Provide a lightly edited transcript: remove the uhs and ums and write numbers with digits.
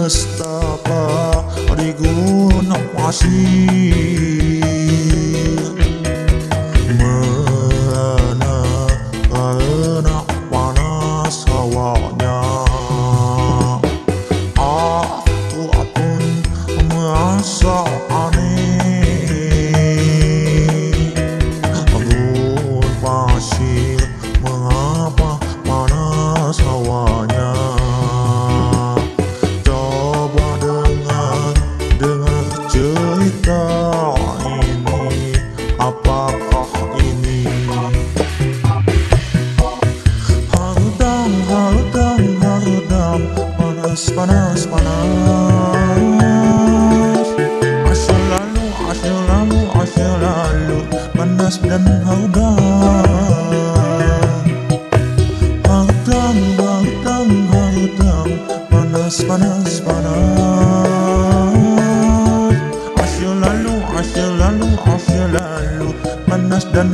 nestapa di gunung pasir, mana karena panas hawanya. Aku pun merasa aneh, gunung pasir mengapa panas hawanya. Coba dengar cerita ini, apakah ini hardam, panas, panas, panas. Asyik lalu, panas dan hardam, panas, panas, panas. Asyik lalu, panas dan